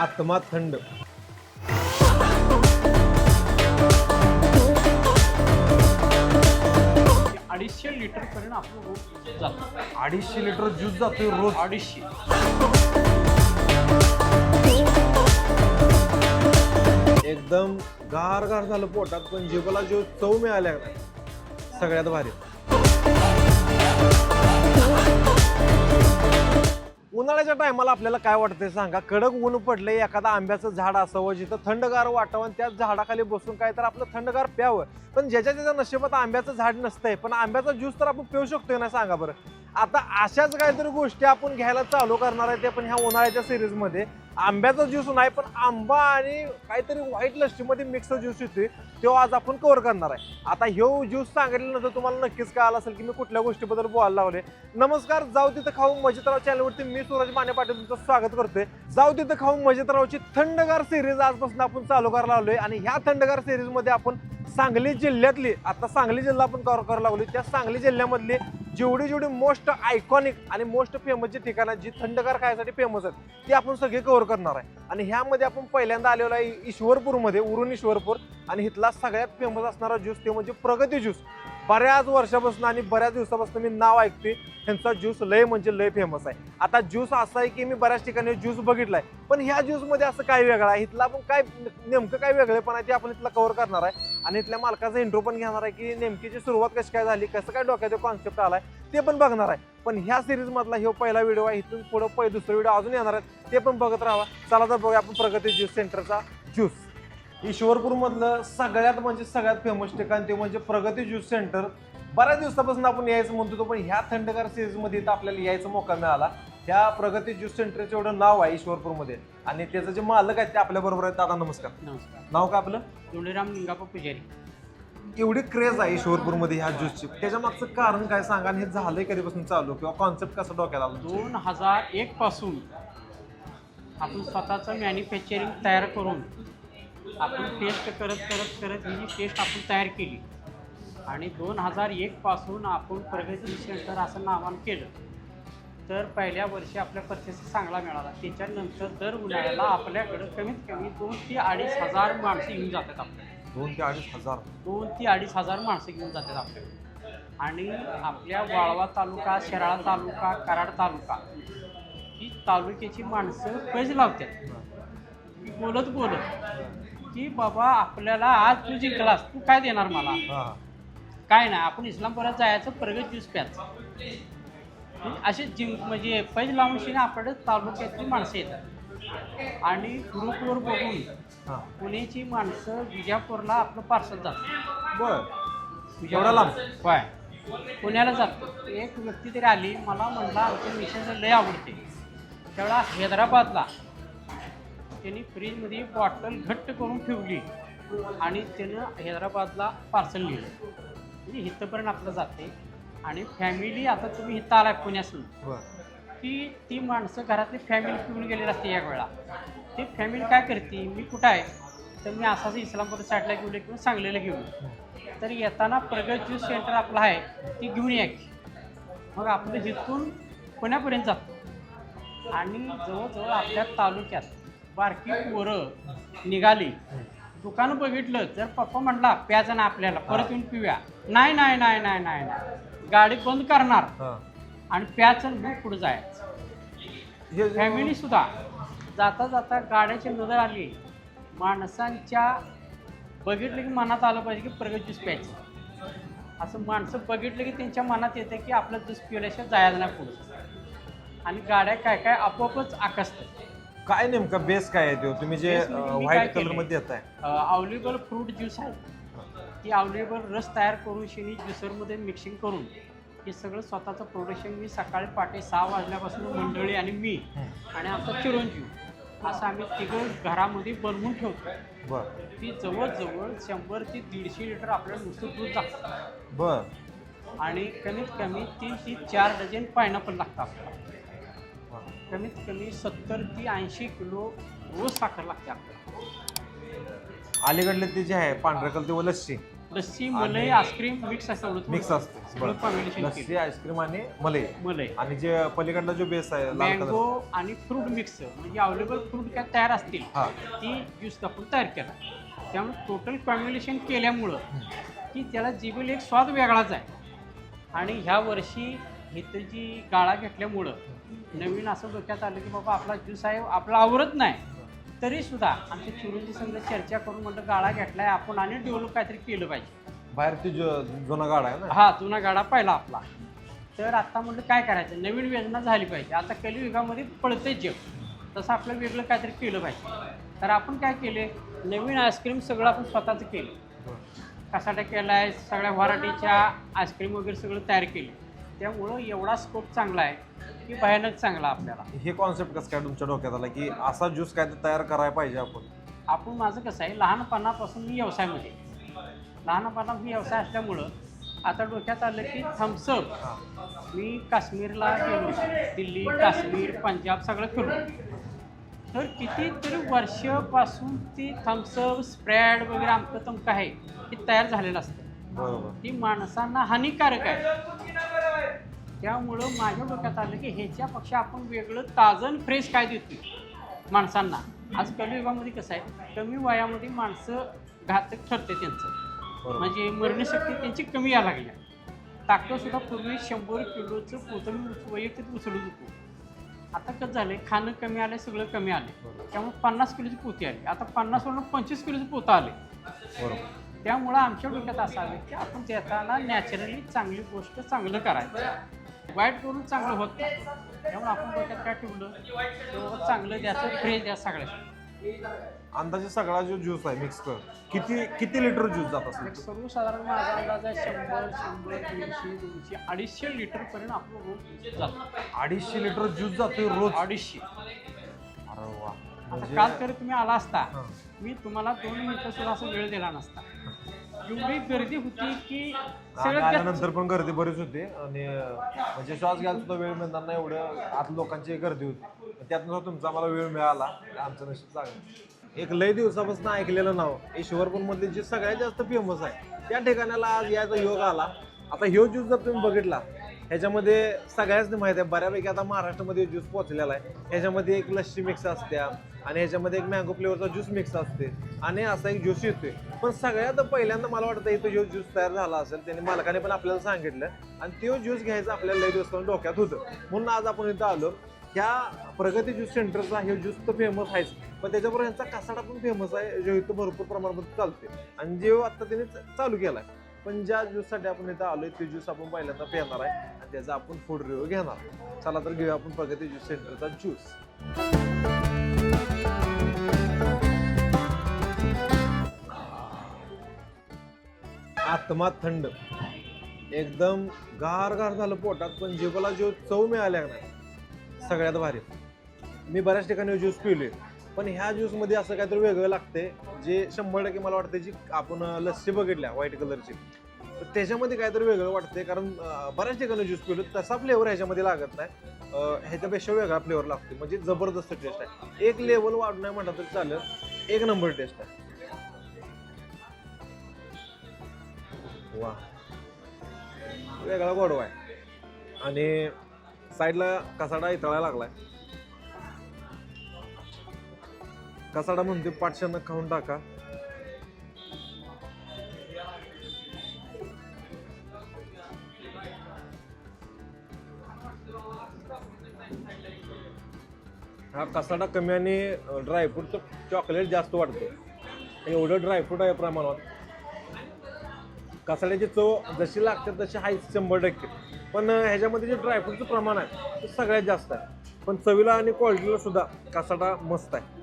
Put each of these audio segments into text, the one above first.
आत्मा थंड. अडीचशे लिटर पर्यंत आपलं रोज जातं. 250 लिटर ज्यूस जातोय रोज. 250. एकदम गार गार झालं पोटात, पण जिभेला जो चव मिळाल्या सगळ्यात भारी. उन्हाळ्याच्या टायमाला आपल्याला काय वाटतंय सांगा? कडक ऊन पडलंय, एखादा आंब्याचं झाड असावं जिथं थंडगार वाटावं आणि त्याच झाडाखाली बसून काय तर आपलं थंडगार प्यावं. पण ज्याच्या त्याच्या नशिबात आंब्याचं झाड नसतंय, पण आंब्याचा ज्यूस तर आपण पिऊ शकतोय ना? सांगा बरं. आता अशाच काहीतरी गोष्टी आपण घ्यायला चालू करणार आहे, ते पण ह्या उन्हाळ्याच्या सिरीज मध्ये. आंब्याचा ज्यूस नाही, पण आंबा आणि काहीतरी व्हाईट लस्सीमध्ये मिक्स ज्यूस येतोय, तो आज आपण कव्हर करणार आहे. आता ह्यो ज्यूस सांगितल्यानंतर तुम्हाला नक्कीच कळालं असेल की मी कुठल्या गोष्टीबद्दल बोलायला लागलोय. नमस्कार, जाऊ तिथं खाऊ मजेत राव चॅनलवरती मी सूरज माने पाटील तुमचं स्वागत करतोय. जाऊ तिथं खाऊ मजेत रावची थंडगार सिरीज आजपासून आपण चालू करायला लागलोय. आणि ह्या थंडगार सिरीज मध्ये आपण सांगली जिल्ह्यातली, आता सांगली जिल्हा आपण कव्हर करायला लागलोय, त्या सांगली जिल्ह्यामधली जेवढी मोस्ट आयकॉनिक आणि मोस्ट फेमस जी ठिकाणं जी थंडगार खायसाठी फेमस आहेत ती आपण सगळी कव्हर करणार आहे. आणि ह्यामध्ये आपण पहिल्यांदा आलेलो आहे ईश्वरपूरमध्ये, उरून ईश्वरपूर. आणि इथला सगळ्यात फेमस असणारा ज्यूस ते म्हणजे प्रगती ज्यूस. बऱ्याच वर्षापासून आणि बऱ्याच दिवसापासून मी नाव ऐकते, ह्यांचा ज्यूस लय म्हणजे लय फेमस आहे. आता ज्यूस असा आहे की मी बऱ्याच ठिकाणी ज्यूस बघितलाय, पण ह्या ज्यूस मध्ये असं काय वेगळं आहे, इथला आपण काय नेमकं काय वेगळेपण आहे ते आपण इथला कव्हर करणार आहे. आणि इथल्या मालकाचा इंट्रो पण घेणार आहे की नेमकीची सुरुवात कशी काय झाली, कसं काय डोक्यात कॉन्सेप्ट आलाय ते पण बघणार आहे. पण ह्या सिरीज मधला ह्यो पहिला व्हिडिओ आहे. इथून पुढे दुसरा व्हिडिओ अजून येणार आहेत, ते पण बघत राहा. चला तर बघूया आपण प्रगती ज्यूस सेंटरचा ज्यूस. ईश्वरपूर मधलं सगळ्यात फेमस ठिकाण ते म्हणजे प्रगती ज्यूस सेंटर. बऱ्याच दिवसापासून आपण यायचं म्हणतो तो, पण ह्या थंडगार सीरीज मध्ये आपल्याला यायचा मौका मिळाला. त्या प्रगती ज्यूस सेंटरचं एवढं नाव आहे ईश्वरपूरमध्ये. आणि त्याचं जे मालक आहेत ते आपल्या बरोबर आहेत. दादा नमस्कार. नमस्कार. नाव का आपलं? धोंडीराम लिंगाप्पा पुजारी. एवढी क्रेज आहे ईश्वरपूरमध्ये ह्या ज्यूसची, त्याच्या मागचं कारण काय सांगा? आणि हे झालंय कधीपासून चालू किंवा कॉन्सेप्ट कसं डोक्यात आला? 2001 पासून आपण स्वतःचं मॅन्युफॅक्चरिंग तयार करून आपण टेस्ट करत ही जी टेस्ट आपण तयार केली. आणि 2001 पासून आपण प्रगती सेंटर असं नावानं केलं. तर पहिल्या वर्षी आपल्या प्रतिसाद चांगला मिळाला. त्याच्यानंतर दर उन्हाळ्याला आपल्याकडं कमीत कमी 2 ते 2.5 हजार माणसं येऊन जातात आपल्याकडे. 2 ते 2.5 हजार? 2 ते 2.5 हजार माणसं घेऊन जातात आपल्याकडे. आणि आपल्या वाळवा तालुका, शिराळा तालुका, कराड तालुका ही तालुक्याची माणसं पैज लावतात बोलत की बाबा आपल्याला आज तू जिंकलास, तू काय देणार मला? काय नाही, आपण इस्लामपुरात जायचं, प्रगत ज्यूस प्यायचं. असे म्हणजे पैज लावून आपल्या तालुक्यातली माणसं येतात. आणि ग्रुपवर बघून पुण्याची माणसं विजापूरला आपलं पार्सल जातं. बरं, पुण्याला जातं. एक व्यक्ती तरी आली, मला म्हणला आमच्या मिशनचं लय आवडते. त्यावेळेला हैदराबादला त्यांनी फ्रीजमध्ये बॉटल घट्ट करून ठेवली आणि त्यानं हैदराबादला पार्सल लिहिलं. म्हणजे इथंपर्यंत आपलं जाते. आणि फॅमिली, आता तुम्ही इथं आलाय पुण्यासून, की ती माणसं घरातली फॅमिली पिऊन गेलेली असते. या वेळेला ती फॅमिली काय करते, मी कुठं आहे तर मी असं इस्लामपूर साईडला घेऊन किंवा सांगलीला घेऊन, तर येताना प्रगत ज्यूस सेंटर आपलं आहे ती घेऊन या की. मग आपलं इथून पुण्यापर्यंत जातं. आणि जवळजवळ आपल्या तालुक्यात बारकी पोरं निघाली, दुकानं बघितलं, जर पप्पा म्हटला प्यायचं ना आपल्याला, परत येऊन पिऊया, नाही नाही नाही नाही नाही नाही, गाडी बंद करणार आणि प्यायचं मग पुढे जायचं. फॅमिली सुद्धा जाता जाता गाड्याची नजर आली, माणसांच्या बघितलं की मनात आलं पाहिजे की प्रगत ज्यूस प्यायचं. असं माणसं बघितलं की त्यांच्या मनात येतं की आपलं ज्यूस पिल्याशिवाय जायचं नाही पुढे. आणि गाड्या काय आपोआपच आकसतात. काय नेमका बेस काय आहे तो तुम्ही जे व्हाईट कलर मध्ये देताय? अवेलेबल फ्रूट ज्यूस आहे. ती अवेलेबल रस तयार करून ज्युसरमध्ये मिक्सिंग करून हे सगळं स्वतःचं प्रोडक्शन मी सकाळी पहाटे 6 वाजल्यापासून मंडळी आणि मी आणि आमचा चिरंजीव असं आम्ही तिघं घरामध्ये बनवून ठेवतो. ती जवळजवळ 100 ते 150 लिटर आपल्याला नुसतं दूध लागतं. बरं. आणि कमीत कमी 3 ते 4 डझन पायनॅपल लागतं आपल्याला. कमीत कमी 70 ते 80 किलो रोज साखर लागते आपल्याला. अलीकडले ते जे आहे पांढऱ्या कलर ते लस्सी लस्सी मलाई आईस्क्रीम मिक्स असं मिक्स असते कॉम्बिनेशन लस्सी आईस्क्रीम आणि मलाई मलाई आणि जे पलीकडला जो बेस आहे लाल मँगो कलर आणि फ्रूट मिक्स म्हणजे अवेलेबल फ्रूट काय तयार असतील हा. ती ज्यूस आपण तयार केला त्यामुळे टोटल कॉम्बिनेशन केल्यामुळं की त्याला जिभेला एक स्वाद वेगळाच आहे. आणि ह्या वर्षी इथं जी गाळा घेतल्यामुळं नवीन असं डोक्यात आलं की बाबा आपला ज्यूस आहे आपला आवडत नाही तरी सुद्धा आमच्या चिरोंजी संघ चर्चा करून म्हटलं गाळा घेतलाय आपण आणि डेव्हलप काहीतरी केलं पाहिजे. बाहेर ती जुना गाडा आहे ना हा जुना गाडा पहिला आपला. तर आता म्हटलं काय करायचं नवीन योजना झाली पाहिजे. आता कलियुगामध्ये पळते जग तसं आपलं वेगळं काहीतरी केलं पाहिजे. तर आपण काय केले नवीन आईस्क्रीम सगळं आपण स्वतःचं केलं. कसाटा केला आहे सगळ्या व्हरायटीच्या आईस्क्रीम वगैरे सगळं तयार केलं. त्यामुळं एवढा स्कोप चांगला आहे की भयानक चांगला आपल्याला. हे कॉन्सेप्ट कसं काय तुमच्या डोक्यात आला की असा ज्यूस काय तयार करायला पाहिजे आपण माझं कसं आहे लहानपणापासून मी व्यवसायामध्ये लहानपणा मी व्यवसाय असल्यामुळं आता डोक्यात आलं की थम्सअप मी काश्मीरला गेलो दिल्ली काश्मीर पंजाब सगळं फिरलो. तर कितीतरी वर्षापासून ती थम्सअप स्प्रेड वगैरे आमचं तमकं आहे हे तयार झालेलं असतं. बरोबर ती माणसांना हानिकारक आहे. त्यामुळं माझ्या डोक्यात आलं की ह्याच्यापेक्षा आपण वेगळं ताजं फ्रेश काय देतो माणसांना. आज कलियुगामध्ये कसं आहे कमी वयामध्ये माणसं घातक ठरते त्यांचं म्हणजे मरणशक्ती त्यांची कमी यायला लागली. ताकदसुद्धा पूर्वी 100 किलोचं पोतं मी वैयक्तिक उचलत होतो. आता कसं झालं खाणं कमी आलं सगळं कमी आले त्यामुळे 50 किलोची पोती आली. आता 50 वरून 25 किलोचं पोतं आले. बरोबर त्यामुळं आमच्या डोक्यात असं आलं की आपण देताना नॅचरली चांगली गोष्ट चांगलं करायचं वाईट करून चांगलं होत नाही. त्यामुळे आपण डोक्यात काय ठेवलं तेवढं चांगलं द्यायचं फ्रेश द्या सगळ्या. अंदाजे सगळा जो ज्यूस आहे मिक्स कर किती लिटर ज्यूस जात असेल सर्वसाधारण माझा अंदाज आहे 100, 100, 200, 250 लिटर पर्यंत आपलं रोज जातं. 250 लिटर ज्यूस जातोय रोज 250. अरे वा आता काल तर तुम्ही आला असता मी तुम्हाला 2 मिनिटं सुद्धा असं वेळ दिला नसता. एवढी गर्दी होती की आल्यानंतर पण गर्दी बरीच होती आणि म्हणजे श्वास घ्यायला सुद्धा वेळ मिळणार नाही एवढं आत लोकांची गर्दी होती. त्यातनं तुमचा मला वेळ मिळाला आमचं नशीब चांगलं. एक लय दिवसापासून ऐकलेलं नाव ईश्वरपूर मधले जे सगळ्यात जास्त फेमस आहे त्या ठिकाणाला आज याचा योग आला. आता ह्यो ज्यूस जर तुम्ही बघितला ह्याच्यामध्ये सगळ्याच माहिती आहे बऱ्यापैकी आता महाराष्ट्रामध्ये ज्यूस पोहोचलेला आहे. ह्याच्यामध्ये एक लस्सी मिक्स असते आणि ह्याच्यामध्ये एक मँगो फ्लेवरचा ज्यूस मिक्स असते आणि असा एक ज्यूस येतोय. पण सगळ्यात पहिल्यांदा मला वाटतं इथं जो ज्यूस तयार झाला असेल त्याने मालकाने पण आपल्याला सांगितलं आणि तो ज्यूस घ्यायचा आपल्याला लय दिवसांनी डोक्यात होतं. म्हणून आज आपण इथं आलो. ह्या प्रगती ज्यूस सेंटरचा हे ज्यूस तर फेमस आहेच पण त्याच्याबरोबर ह्यांचा कसाडा पण फेमस आहे जो इथं भरपूर प्रमाणात चालते आणि जो आता त्याने चालू केलाय. पण ज्या ज्यूससाठी आपण इथं आलोय ते ज्यूस आपण पहिल्यांदा पिणार आहे आणि त्याचा आपण फूड रिव्ह्यू घेणार. चला तर घेऊया आपण प्रगती ज्यूस सेंटरचा ज्यूस. आत्मा थंड एकदम गार गार झालं पोटात पण जीवाला जो चव मिळाल्या नाही सगळ्यात भारी. मी बऱ्याच ठिकाणी ज्यूस पिलोय पण ह्या ज्यूस मध्ये असं काहीतरी वेगळं लागते जे 100% मला वाटतं जी आपण लस्सी बघितल्या व्हाईट कलरची तर त्याच्यामध्ये काहीतरी वेगळं वाटते कारण बऱ्याच ठिकाणी ज्यूस पिलो तसा फ्लेवर ह्याच्यामध्ये लागत नाही. ह्याच्यापेक्षा वेगळा फ्लेवर लागतो म्हणजे जबरदस्त टेस्ट आहे. एक लेवल वाढून नाही म्हटलं तरी चालेल. एक नंबर टेस्ट आहे. वा वेगळा गोडवा आहे आणि साईडला कसाडा इतळायला लागलाय. कसाडा म्हणते पाठशानं खाऊन टाका. हा कसाडा कमी आणि ड्रायफ्रूटचं चॉकलेट जास्त वाटतं एवढं ड्रायफ्रूट आहे प्रमाणात. कसाड्याची चव जशी लागते तशी आहे 100% पण ह्याच्यामध्ये जे ड्रायफ्रूटचं प्रमाण आहे ते सगळ्यात जास्त आहे पण चवीला आणि क्वालिटीला सुद्धा कसाडा मस्त आहे.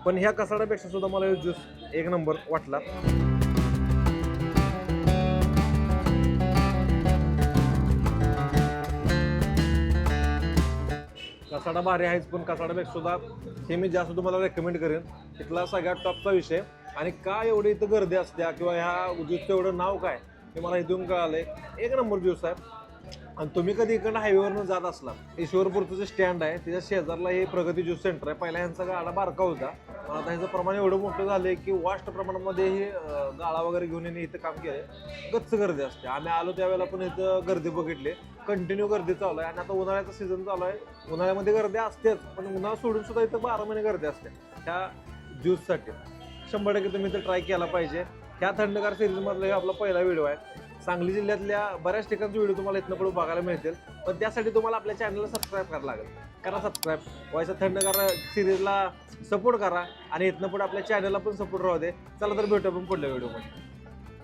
पण ह्या कसाड्यापेक्षा सुद्धा मला हे ज्यूस एक नंबर वाटला. कसाडा भारी आहेच पण कसाड्यापेक्षा सुद्धा हे मी जास्त तुम्हाला रेकमेंड करेन. इथला सगळ्यात टॉपचा विषय आणि का एवढी इथं गर्दी असत्या किंवा ह्या ज्यूसचं एवढं नाव काय हे मला इथून कळालंय. एक नंबर ज्यूस आहे आणि तुम्ही कधी इकडनं हायवेवरनं जात असला, ईश्वरपूरचं जे स्टँड आहे त्याच्या शेजारला हे प्रगती ज्यूस सेंटर आहे. पहिला ह्यांचा गाडा बारका होता, पण आता ह्याचं प्रमाण एवढं मोठं झालंय की वास्ट प्रमाणामध्ये हे गाळा वगैरे घेऊन येणे इथं काम केलंय. गच्च गर्दी असते. आम्ही आलो त्यावेळेला पण इथं गर्दी बघितली, कंटिन्यू गर्दी चालू आहे. आणि आता उन्हाळ्याचा सीझन चालू आहे, उन्हाळ्यामध्ये गर्दी असतेच, पण उन्हाळा सोडून सुद्धा इथं 12 महिने गर्दी असते ह्या ज्यूससाठी. 100% तुम्ही इथं ट्राय केला पाहिजे. ह्या थंडगार सिरीजमधला हे आपला पहिला व्हिडिओ आहे. सांगली जिल्ह्यातल्या बऱ्याच ठिकाणचे व्हिडिओ तुम्हाला इथनं पुढे बघायला मिळतील, पण त्यासाठी तुम्हाला आपल्या चॅनलला सबस्क्राईब करायला लागेल. करा सबस्क्राईब, व्हायचा थंडगार सिरीजला सपोर्ट करा आणि इथनं पुढे आपल्या चॅनलला पण सपोर्ट राहू दे. चला तर भेटू आपण पुढल्या व्हिडिओमध्ये.